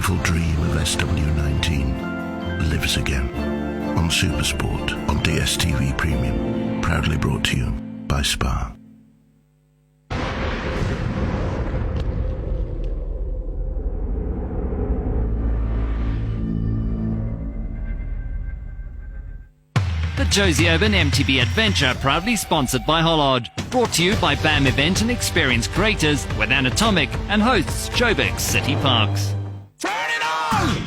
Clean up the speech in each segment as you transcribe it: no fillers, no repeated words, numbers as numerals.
painful dream of SW19 lives again on Supersport on DSTV Premium, proudly brought to you by Spa. The Josie Urban MTB Adventure, proudly sponsored by Hollard. Brought to you by BAM Event and Experience Creators with Anatomic and hosts Joburg City Parks. Turn it on!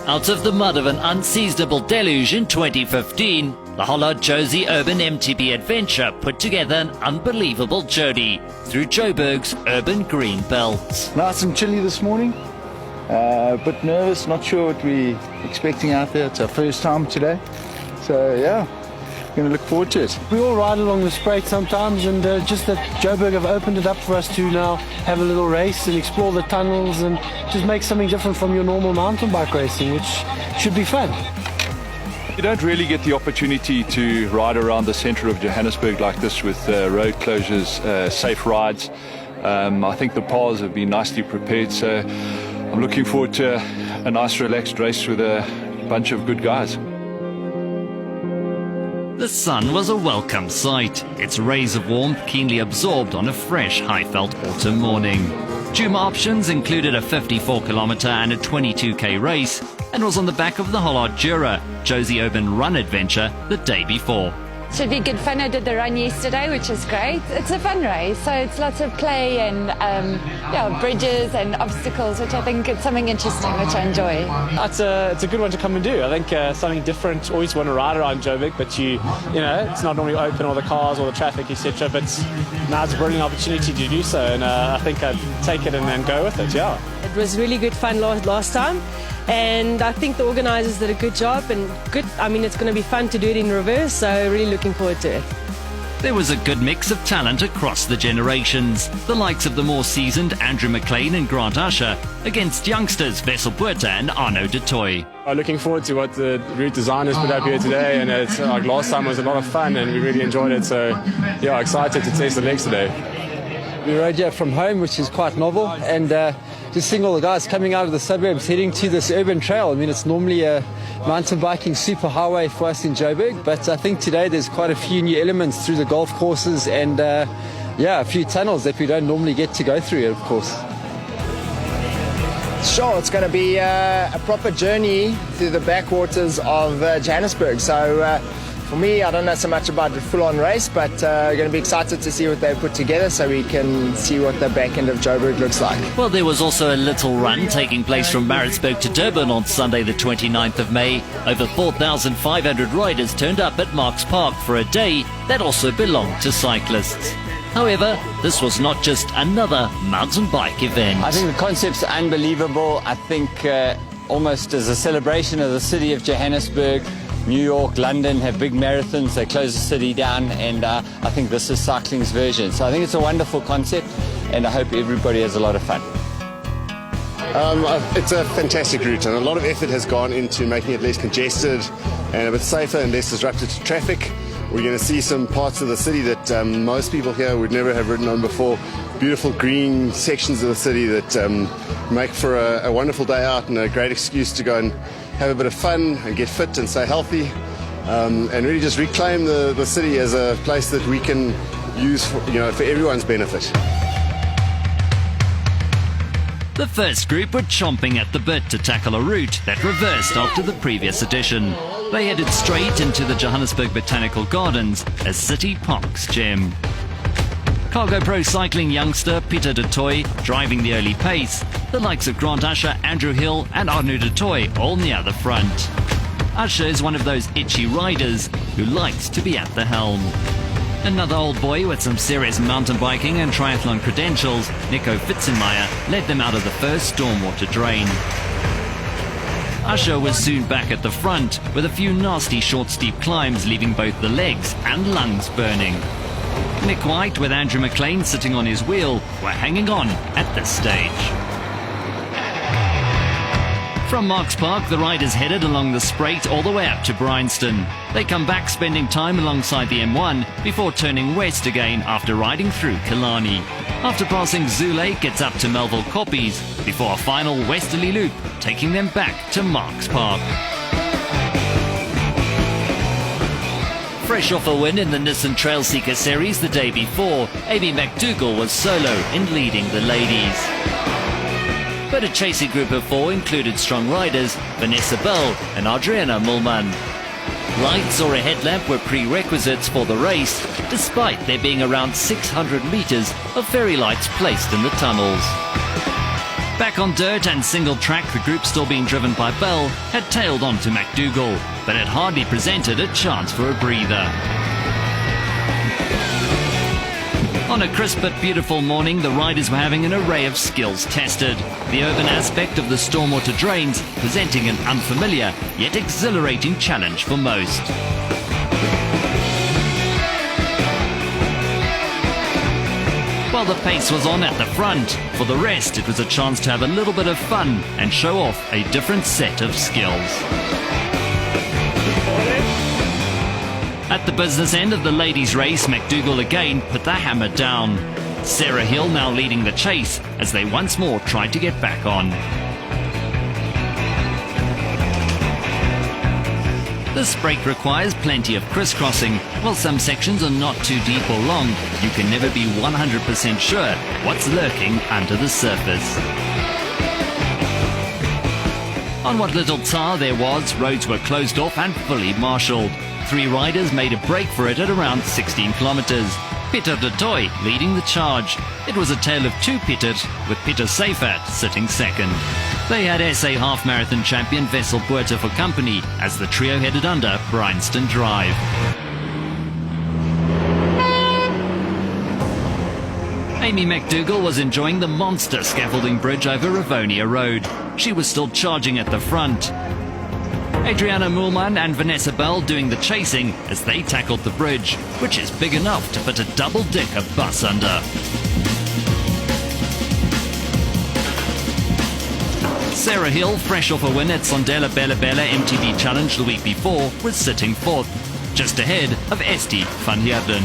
Out of the mud of an unseasonable deluge in 2015, the Hollard Josie Urban MTB Adventure put together an unbelievable journey through Joburg's urban green belt. Nice and chilly this morning. A bit nervous, not sure what we're expecting out there. It's our first time today. So yeah, going to look forward to it. We all ride along the Spruit sometimes, and just that Joburg have opened it up for us to now have a little race and explore the tunnels and just make something different from your normal mountain bike racing, which should be fun. You don't really get the opportunity to ride around the centre of Johannesburg like this with road closures, safe rides. I think the paths have been nicely prepared, so I'm looking forward to a nice relaxed race with a bunch of good guys. The sun was a welcome sight, its rays of warmth keenly absorbed on a fresh, high-felt autumn morning. Juma options included a 54km and a 22k race, and was on the back of the Hollard JUMA Josie Urban Run Adventure the day before. Should be good fun. I did the run yesterday, which is great. It's a fun race, so it's lots of play and bridges and obstacles, which I think it's something interesting, which I enjoy. It's a good one to come and do. I think something different. Always want to ride around Joburg, but you know, it's not normally open, all the cars, all the traffic, etc. But now it's a brilliant opportunity to do so, and I think I'd take it and go with it. Yeah. It was really good fun last time, and I think the organisers did a good job and good. I mean, it's going to be fun to do it in reverse, so really looking forward to it. There was a good mix of talent across the generations, the likes of the more seasoned Andrew McLean and Grant Usher against youngsters Wessel Puerta and Arno de Toy. I'm looking forward to what the route designers put up here today, and it's like last time was a lot of fun and we really enjoyed it, so yeah, excited to test the legs today. We rode here from home, which is quite novel, and just seeing all the guys coming out of the suburbs heading to this urban trail. I mean, it's normally a mountain biking super highway for us in Joburg, but I think today there's quite a few new elements through the golf courses and a few tunnels that we don't normally get to go through, of course. Sure, it's going to be a proper journey through the backwaters of Johannesburg. So for me, I don't know so much about the full-on race, but going to be excited to see what they put together so we can see what the back end of Joburg looks like. Well, there was also a little run taking place from Maritzburg to Durban on Sunday the 29th of May. Over 4,500 riders turned up at Marks Park for a day that also belonged to cyclists. However, this was not just another mountain bike event. I think the concept's unbelievable. I think almost as a celebration of the city of Johannesburg, New York, London have big marathons, they close the city down, and I think this is cycling's version. So I think it's a wonderful concept, and I hope everybody has a lot of fun. It's a fantastic route, and a lot of effort has gone into making it less congested and a bit safer and less disrupted to traffic. We're going to see some parts of the city that most people here would never have ridden on before. Beautiful green sections of the city that make for a wonderful day out and a great excuse to go and have a bit of fun and get fit and stay healthy, and really just reclaim the city as a place that we can use for everyone's benefit. The first group were chomping at the bit to tackle a route that reversed after the previous edition. They headed straight into the Johannesburg Botanical Gardens, a city parks gem. Cargo Pro cycling youngster Peter de Toy driving the early pace, the likes of Grant Usher, Andrew Hill and Arno de Toy all near the front. Usher is one of those itchy riders who likes to be at the helm. Another old boy with some serious mountain biking and triathlon credentials, Nico Fitzenmeyer, led them out of the first stormwater drain. Usher was soon back at the front with a few nasty short steep climbs leaving both the legs and lungs burning. Nick White, with Andrew McLean sitting on his wheel, were hanging on at this stage. From Marks Park, the riders headed along the Spreight all the way up to Bryanston. They come back spending time alongside the M1 before turning west again after riding through Killarney. After passing Zule, gets up to Melville Copies before a final westerly loop, taking them back to Marks Park. Fresh off a win in the Nissan Trailseeker Series the day before, Amy McDougall was solo in leading the ladies. But a chasing group of 4 included strong riders Vanessa Bell and Adriana Mulman. Lights or a headlamp were prerequisites for the race, despite there being around 600 metres of fairy lights placed in the tunnels. Back on dirt and single track, the group still being driven by Bell had tailed on to McDougall, but had hardly presented a chance for a breather. On a crisp but beautiful morning, the riders were having an array of skills tested. The urban aspect of the stormwater drains presenting an unfamiliar yet exhilarating challenge for most. While the pace was on at the front, for the rest it was a chance to have a little bit of fun and show off a different set of skills. At the business end of the ladies' race, McDougall again put the hammer down. Sarah Hill now leading the chase as they once more tried to get back on. The Spreight requires plenty of crisscrossing. While some sections are not too deep or long, you can never be 100% sure what's lurking under the surface. On what little tar there was, roads were closed off and fully marshalled. 3 riders made a break for it at around 16 kilometres. Peter de Toy leading the charge. It was a tale of 2 Pitters, with Peter Seifert sitting second. They had SA half marathon champion Wessel Buerter for company as the trio headed under Bryanston Drive. Amy McDougall was enjoying the monster scaffolding bridge over Rivonia Road. She was still charging at the front. Adriana Mulman and Vanessa Bell doing the chasing as they tackled the bridge, which is big enough to fit a double-decker bus under. Sarah Hill, fresh off a win at Sondela Bella Bella MTB Challenge the week before, was sitting 4th, just ahead of Esti van Heerden.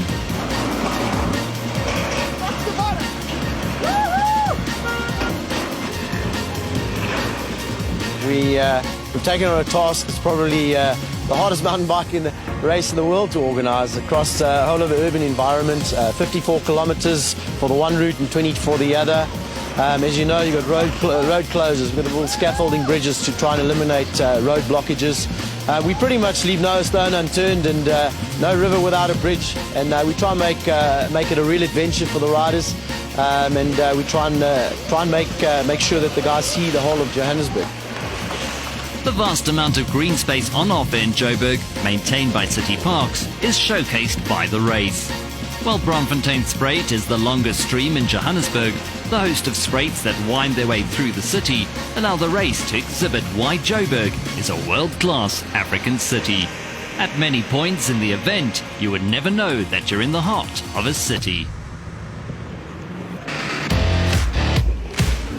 We've taken on a task that's probably the hardest mountain bike in the race in the world to organise across a whole of the urban environment. 54 kilometres for the one route and 20 for the other. As you know, you've got road closures. We've got little scaffolding bridges to try and eliminate road blockages. We pretty much leave no stone unturned and no river without a bridge. And we try and make it a real adventure for the riders. And we try and make sure that the guys see the whole of Johannesburg. The vast amount of green space on offer in Joburg, maintained by City Parks, is showcased by the race. While Braamfontein Spreight is the longest stream in Johannesburg, the host of Spreights that wind their way through the city allow the race to exhibit why Joburg is a world-class African city. At many points in the event, you would never know that you're in the heart of a city.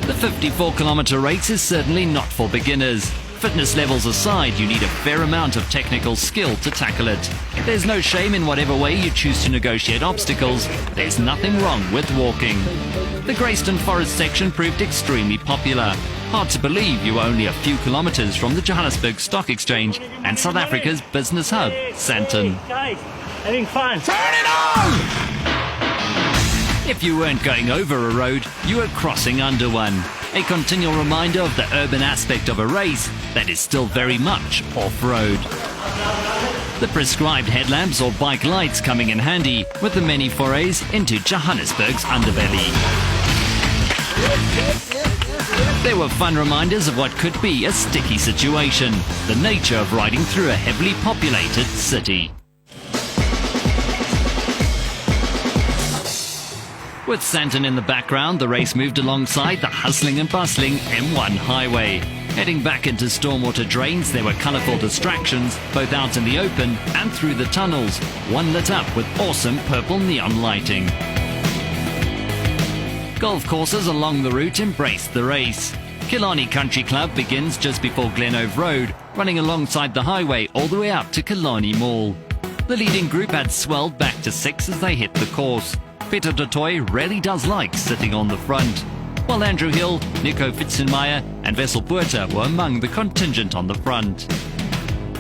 The 54-kilometre race is certainly not for beginners. Fitness levels aside, you need a fair amount of technical skill to tackle it. There's no shame in whatever way you choose to negotiate obstacles. There's nothing wrong with walking. The Greyston Forest section proved extremely popular. Hard to believe you were only a few kilometres from the Johannesburg Stock Exchange and South Africa's business hub, Sandton. Guys, having fun. Turn it on! If you weren't going over a road, you were crossing under one. A continual reminder of the urban aspect of a race that is still very much off-road. The prescribed headlamps or bike lights coming in handy with the many forays into Johannesburg's underbelly. They were fun reminders of what could be a sticky situation, the nature of riding through a heavily populated city. With Sandton in the background, the race moved alongside the hustling and bustling M1 highway. Heading back into stormwater drains, there were colourful distractions, both out in the open and through the tunnels, one lit up with awesome purple neon lighting. Golf courses along the route embraced the race. Killarney Country Club begins just before Glenove Road, running alongside the highway all the way up to Killarney Mall. The leading group had swelled back to 6 as they hit the course. Peter du Toit really does like sitting on the front, while Andrew Hill, Nico Fitzenmeyer and Wessel Puerta were among the contingent on the front.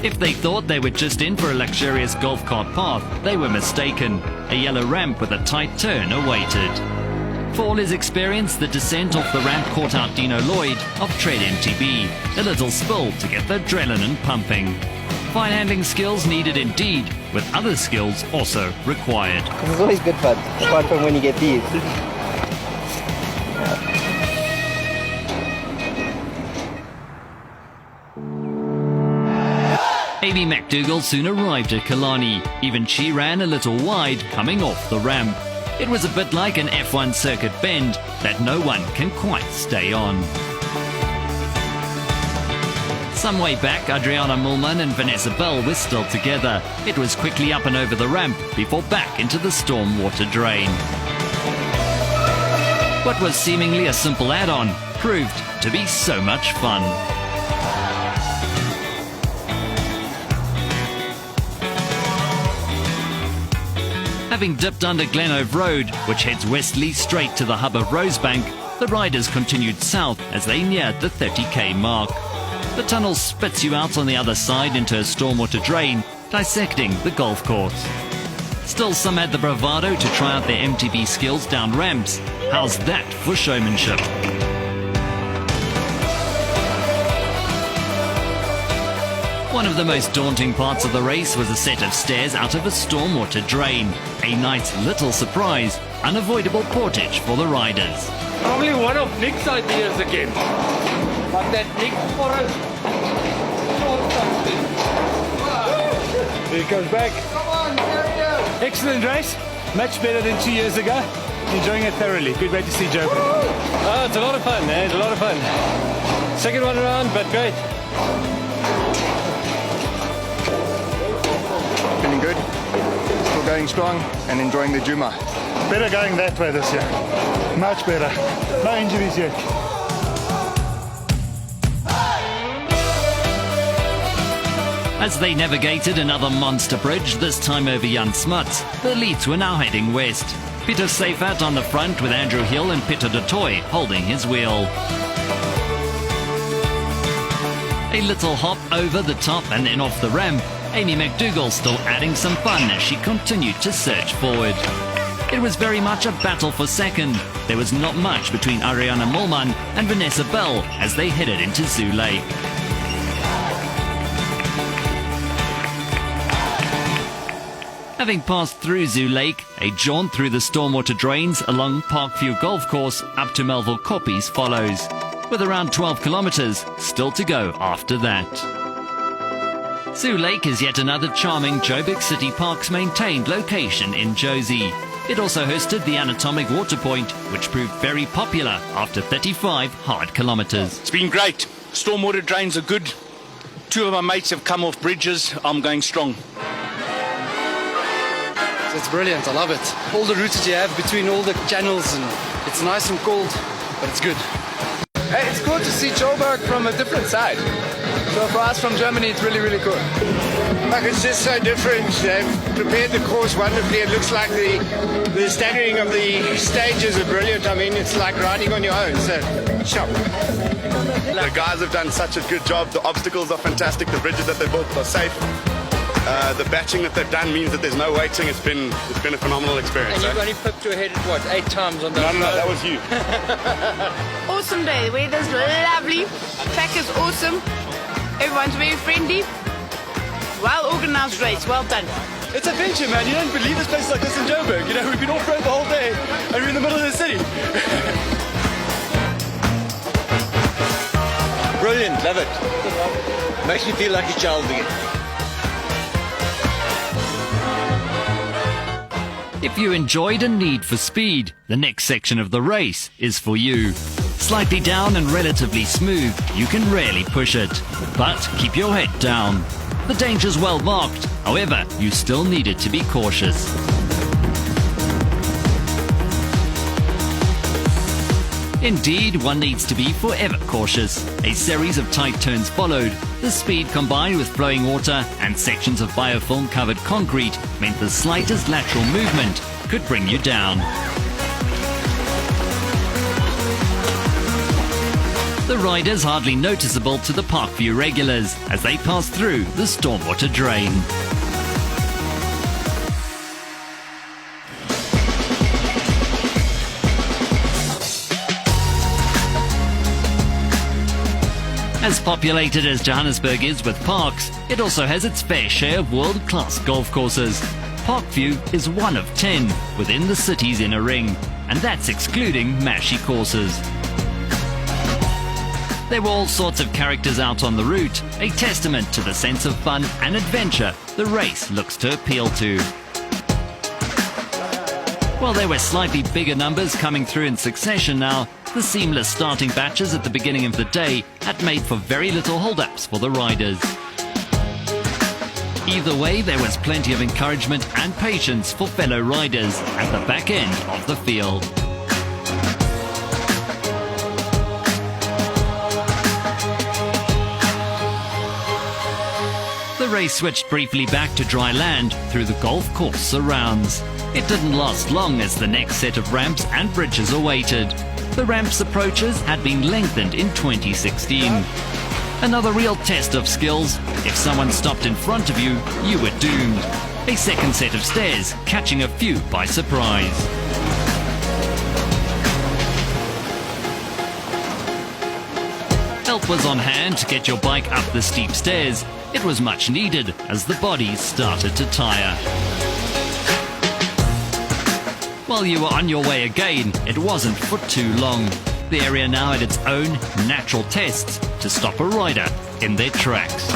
If they thought they were just in for a luxurious golf cart path, they were mistaken. A yellow ramp with a tight turn awaited. For all his experience, the descent off the ramp caught out Dino Lloyd of Tread MTB. A little spill to get the adrenaline pumping. Fine handling skills needed indeed, with other skills also required. It's always good fun, apart from when you get these. Amy McDougall soon arrived at Killarney. Even she ran a little wide coming off the ramp. It was a bit like an F1 circuit bend that no one can quite stay on. Some way back, Adriana Mulman and Vanessa Bell were still together. It was quickly up and over the ramp before back into the stormwater drain. What was seemingly a simple add-on proved to be so much fun. Having dipped under Glenove Road, which heads westerly straight to the hub of Rosebank, the riders continued south as they neared the 30k mark. The tunnel spits you out on the other side into a stormwater drain, dissecting the golf course. Still, some had the bravado to try out their MTB skills down ramps. How's that for showmanship? One of the most daunting parts of the race was a set of stairs out of a stormwater drain. A nice little surprise, unavoidable portage for the riders. Probably one of Nick's ideas again. But that Nick Forrest There he comes back. Come on, excellent race. Much better than 2 years ago. Enjoying it thoroughly. Good way to see Joe. Oh, it's a lot of fun, man. It's a lot of fun. Second one around, but great. Feeling good, still going strong and enjoying the Juma. Better going that way this year. Much better. No injuries yet. As they navigated another monster bridge, this time over Jan Smuts, the elites were now heading west. Peter Seifert on the front with Andrew Hill and Peter du Toit holding his wheel. A little hop over the top and then off the ramp. Amy McDougall still adding some fun as she continued to surge forward. It was very much a battle for second. There was not much between Ariana Mulman and Vanessa Bell as they headed into Zoo Lake. Having passed through Zoo Lake, a jaunt through the stormwater drains along Parkview Golf Course up to Melville Koppies follows, with around 12 kilometres still to go after that. Zoo Lake is yet another charming Joburg City Parks maintained location in Josie. It also hosted the Anatomic Water Point, which proved very popular after 35 hard kilometres. It's been great. Stormwater drains are good. 2 of my mates have come off bridges. I'm going strong. It's brilliant, I love it. All the routes that you have between all the channels, and it's nice and cold, but it's good. Hey, it's cool to see Joburg from a different side. So for us from Germany, it's really, really cool. Like, it's just so different. They've prepared the course wonderfully. It looks like the staggering of the stages are brilliant. I mean, it's like riding on your own, so shock. The guys have done such a good job. The obstacles are fantastic. The bridges that they built are safe. The batching that they've done means that there's no waiting. It's been a phenomenal experience. And you've only flipped your head, what, 8 times on the... No, that was you. Awesome day. The weather's lovely. Track is awesome. Everyone's very friendly. Well organised race. Well done. It's adventure, man. You don't believe this place is like this in Joburg. You know, we've been off-road the whole day, and we're in the middle of the city. Brilliant. Love it. Makes me feel like a child again. If you enjoyed a need for speed, the next section of the race is for you. Slightly down and relatively smooth, you can rarely push it. But keep your head down. The danger's well marked, however, you still needed to be cautious. Indeed, one needs to be forever cautious. A series of tight turns followed. The speed combined with flowing water and sections of biofilm-covered concrete meant the slightest lateral movement could bring you down. The ride is hardly noticeable to the Parkview regulars as they pass through the stormwater drain. As populated as Johannesburg is with parks, it also has its fair share of world-class golf courses. Parkview is one of 10 within the city's inner ring, and that's excluding Mashi courses. There were all sorts of characters out on the route, a testament to the sense of fun and adventure the race looks to appeal to. While there were slightly bigger numbers coming through in succession now, the seamless starting batches at the beginning of the day had made for very little hold-ups for the riders. Either way, there was plenty of encouragement and patience for fellow riders at the back end of the field. The race switched briefly back to dry land through the golf course surrounds. It didn't last long as the next set of ramps and bridges awaited. The ramp's approaches had been lengthened in 2016. Another real test of skills. If someone stopped in front of you, you were doomed. A second set of stairs catching a few by surprise. Help was on hand to get your bike up the steep stairs. It was much needed as the bodies started to tire. While you were on your way again, it wasn't for too long. The area now had its own natural tests to stop a rider in their tracks.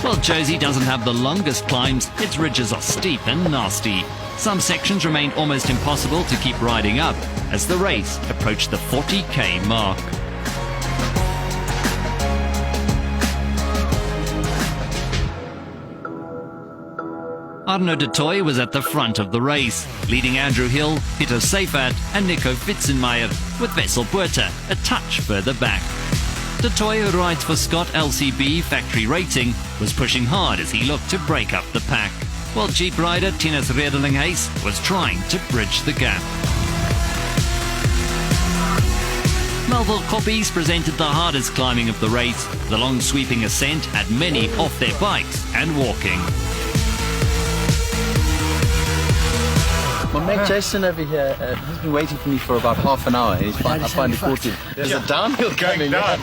While Josie doesn't have the longest climbs, its ridges are steep and nasty. Some sections remained almost impossible to keep riding up as the race approached the 40k mark. Arno de Toy was at the front of the race, leading Andrew Hill, Pieter Seifert and Nico Witzenmeier, with Wessel Buerter a touch further back. De Toy, who rides for Scott LCB Factory Rating, was pushing hard as he looked to break up the pack, while Jeep rider Tinus Redeling-Hayes was trying to bridge the gap. Melville Koppies presented the hardest climbing of the race. The long sweeping ascent had many off their bikes and walking. My mate Jason over here has been waiting for me for about half an hour. I finally caught him. There's a downhill coming down.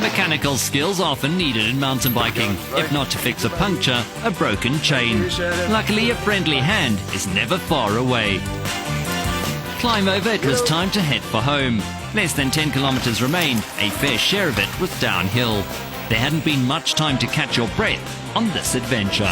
Mechanical skills often needed in mountain biking, if not to fix a puncture, a broken chain. Luckily, a friendly hand is never far away. Climb over, it was time to head for home. Less than 10 kilometers remained, a fair share of it was downhill. There hadn't been much time to catch your breath on this adventure.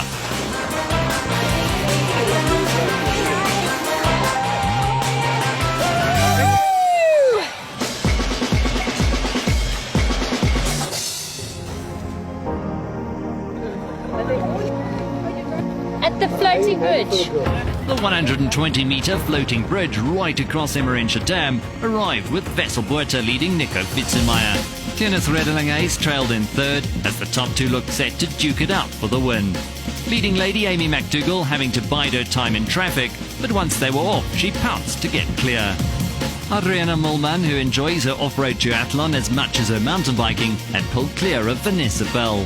At the floating bridge. The 120-meter floating bridge right across Emmerensha Dam arrived with Wessel Buerter leading Nico Witzenmeier. Tinus Redeling-Hayes trailed in third as the top two looked set to duke it out for the win. Leading lady Amy McDougall having to bide her time in traffic, but once they were off, she pounced to get clear. Adriana Mulman, who enjoys her off-road duathlon as much as her mountain biking, had pulled clear of Vanessa Bell.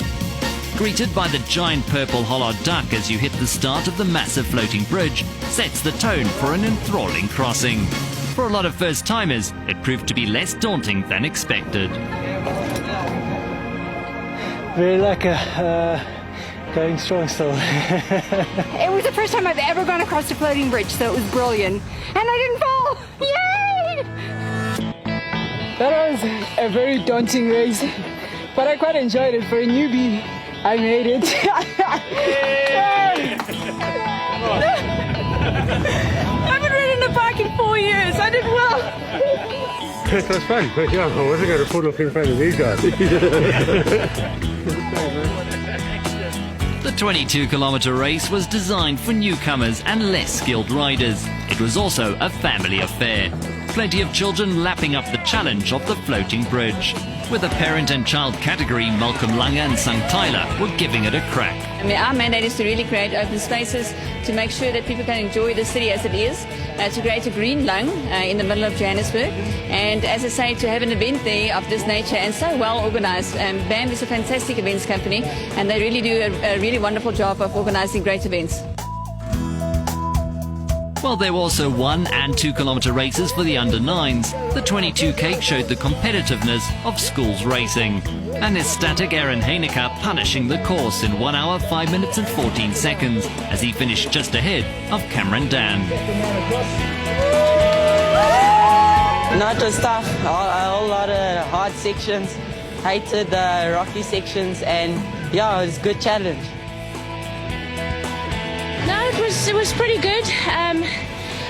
Greeted by the giant purple Hollard duck as you hit the start of the massive floating bridge, sets the tone for an enthralling crossing. For a lot of first-timers, it proved to be less daunting than expected. Very lucky, going strong still. It was the first time I've ever gone across a floating bridge, so it was brilliant. And I didn't fall! Yay! That was a very daunting race, but I quite enjoyed it. For a newbie, I made it. haven't ridden a bike in 4 years. I did well. It was fun, but yeah, I wasn't going to put up in front of these guys. The 22-kilometre race was designed for newcomers and less skilled riders. It was also a family affair. Plenty of children lapping up the challenge of the floating bridge. With a parent and child category, Malcolm Lange and St. Tyler were giving it a crack. I mean, our mandate is to really create open spaces to make sure that people can enjoy the city as it is, to create a green lung in the middle of Johannesburg, and as I say, to have an event there of this nature and so well organised. BAM is a fantastic events company, and they really do a really wonderful job of organising great events. Well, there were also 1 and 2 kilometre races for the under-9s. The 22K showed the competitiveness of schools racing. An ecstatic Aaron Heineke punishing the course in 1 hour, 5 minutes and 14 seconds as he finished just ahead of Cameron Dan. Not just tough, a whole lot of hard sections, hated the rocky sections, and yeah, it was a good challenge. No, it was pretty good.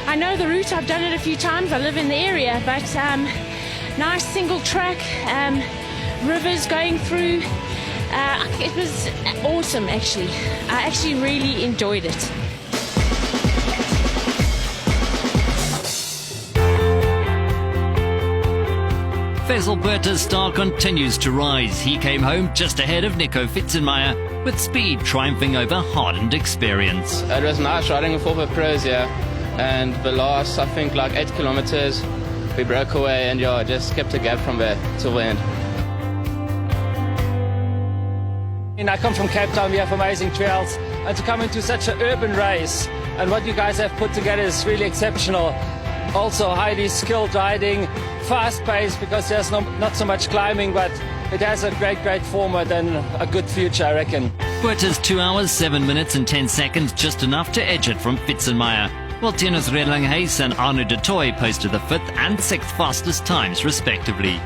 I know the route, I've done it a few times, I live in the area, but nice single track, rivers going through. It was awesome actually. I actually really enjoyed it. Veselberta's star continues to rise. He came home just ahead of Nico Fitzenmeyer, with speed triumphing over hardened experience. It was nice riding with all the pros here, and the last, I think, like 8 kilometers, we broke away and yeah, just kept a gap from there till the end. And I come from Cape Town, we have amazing trails, and to come into such an urban race, and what you guys have put together is really exceptional. Also highly skilled riding, fast paced because there's not so much climbing, but it has a great format and a good future, I reckon. Berta's 2 hours, 7 minutes and 10 seconds, just enough to edge it from Fitzenmeyer, while Tinus Redling-Hayes and Arno de Toy posted the 5th and 6th fastest times respectively.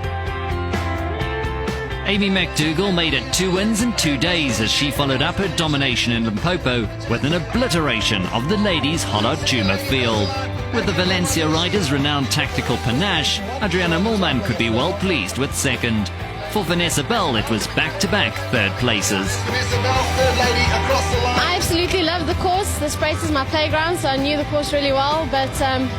Amy McDougall made it 2 wins in 2 days as she followed up her domination in Limpopo with an obliteration of the ladies' Hollard JUMA field. With the Valencia riders' renowned tactical panache, Adriana Mulman could be well pleased with 2nd. For Vanessa Bell, it was back-to-back 3rd places. Vanessa Bell, 3rd lady across the line. I absolutely love the course. This place is my playground, so I knew the course really well. But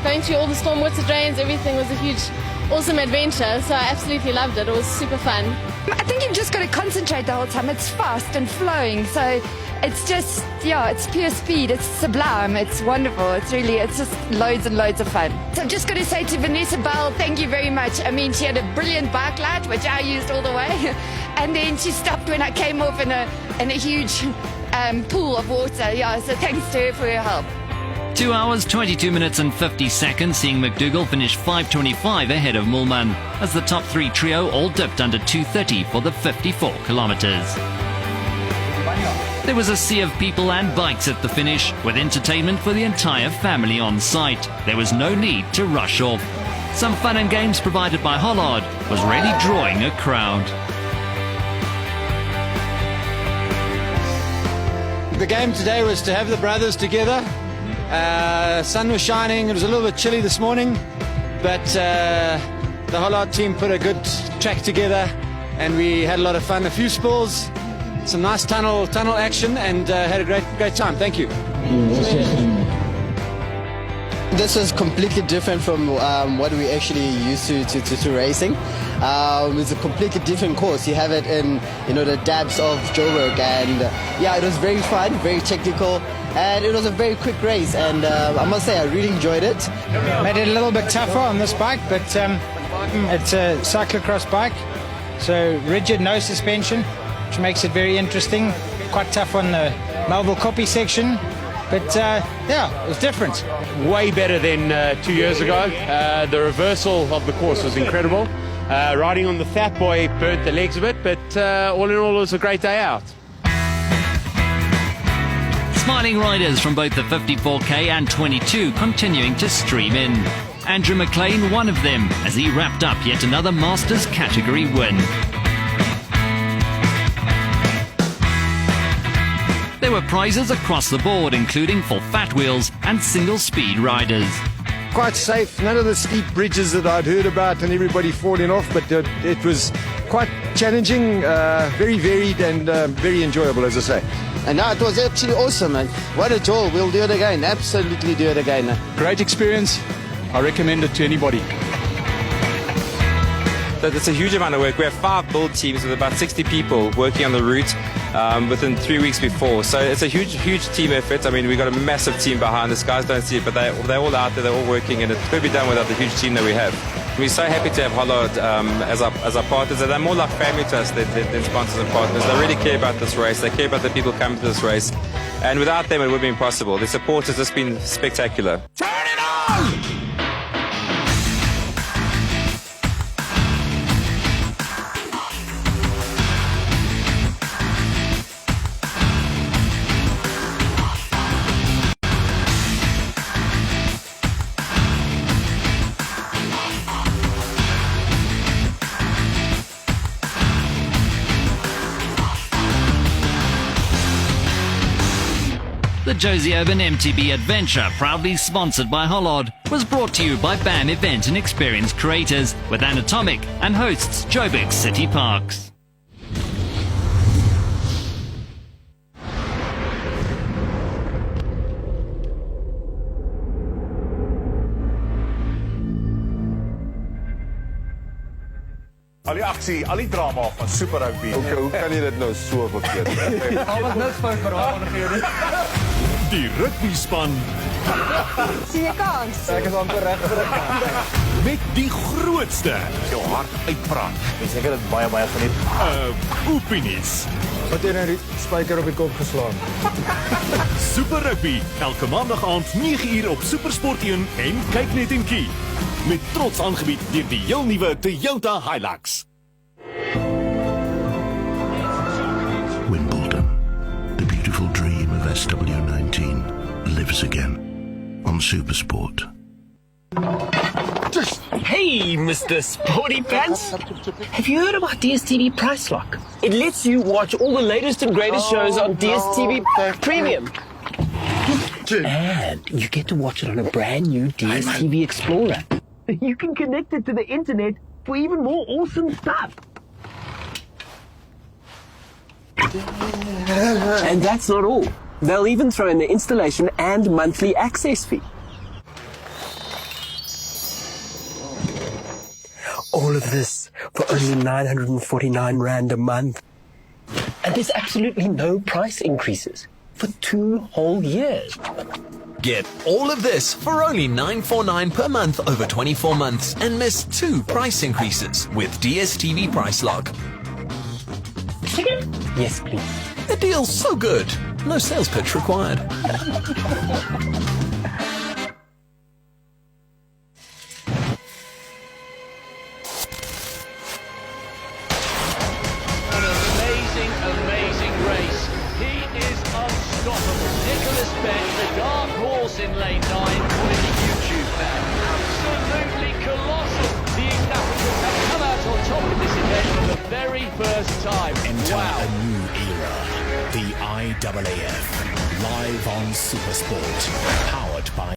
going through all the storm water drains, everything was a huge, awesome adventure. So I absolutely loved it. It was super fun. I think you've just got to concentrate the whole time. It's fast and flowing, so it's just, yeah, it's pure speed. It's sublime. It's wonderful. It's just loads and loads of fun. So I've just got to say to Vanessa Bell, thank you very much. I mean, she had a brilliant bike light, which I used all the way, and then she stopped when I came off in a huge pool of water. Yeah, so thanks to her for her help. 2 hours, 22 minutes and 50 seconds, seeing McDougall finish 5:25 ahead of Mulman, as the top 3 trio all dipped under 2:30 for the 54 kilometres. There was a sea of people and bikes at the finish, with entertainment for the entire family on site. There was no need to rush off. Some fun and games provided by Hollard was really drawing a crowd. The game today was to have the brothers together. Sun was shining, it was a little bit chilly this morning, but the Hollard team put a good track together and we had a lot of fun. A few spills, some nice tunnel action, and had a great time. Thank you. This is completely different from what we actually used to racing. It's a completely different course. You have it in the depths of Joburg, and yeah, it was very fun, very technical, and it was a very quick race. And I must say, I really enjoyed it. Made it a little bit tougher on this bike, but it's a cyclocross bike, so rigid, no suspension, which makes it very interesting. Quite tough on the Melville Koppie section. But yeah, it was different. Way better than 2 years ago. The reversal of the course was incredible. Riding on the Fat Boy burnt the legs a bit, but all in all, it was a great day out. Smiling riders from both the 54K and 22 continuing to stream in. Andrew McLean, one of them, as he wrapped up yet another Masters category win. There were prizes across the board, including for fat wheels and single-speed riders. Quite safe, none of the steep bridges that I'd heard about and everybody falling off, but it was quite challenging, very varied and very enjoyable, as I say. And no, it was actually awesome, man. What a joy. We'll do it again. Absolutely do it again. Great experience. I recommend it to anybody. It's a huge amount of work. We have 5 build teams with about 60 people working on the route within 3 weeks before. So it's a huge team effort. I mean, we've got a massive team behind us. Guys don't see it, but they're all out there. They're all working, and it could be done without the huge team that we have. We're so happy to have Hollard as our partners. They're more like family to us than sponsors and partners. They really care about this race. They care about the people coming to this race. And without them, it would be impossible. The support has just been spectacular. Turn it on! The Josie Urban MTB Adventure, proudly sponsored by Hollard, was brought to you by BAM Event and Experience Creators with Anatomic and hosts Joburg City Parks. Al die aksie, al die drama van Super Rugby. Hoe kan jy dit nou so verkeerd? Al wat niks fout geraak. Die rugbyspan. Sien jy kans? Ek is amper reg. Met die grootste. Jou hart uitpraat. Ek seker dit baie geniet. Opinies. Wat het jy 'n spyker op die kop geslaan? Super Rugby, elke maandag aand 9:00 op Supersport 1 en kyk net en kie. Met trots aangebied deur die heel nuwe Toyota Hilux. Wimbledon, the beautiful dream of SW19 lives again on Supersport. Hey, Mr. Sporty Pants. Have you heard about DSTV Price Lock? It lets you watch all the latest and greatest shows on DSTV Premium. And you get to watch it on a brand new DSTV Explorer. You can connect it to the internet for even more awesome stuff. And that's not all. They'll even throw in the installation and monthly access fee. All of this for only 949 Rand a month. And there's absolutely no price increases for 2 whole years. Get all of this for only $949 per month over 24 months and miss 2 price increases with DSTV Price Lock. Yes, please. The deal's so good. No sales pitch required. Amazing race. He is unstoppable. Nicholas Bench, the dark horse in lane 9, calling the YouTube fan. Absolutely colossal. The East Africans have come out on top in this event for the very first time. Enter Wow. a new era. The IAAF. Live on Supersport. Powered by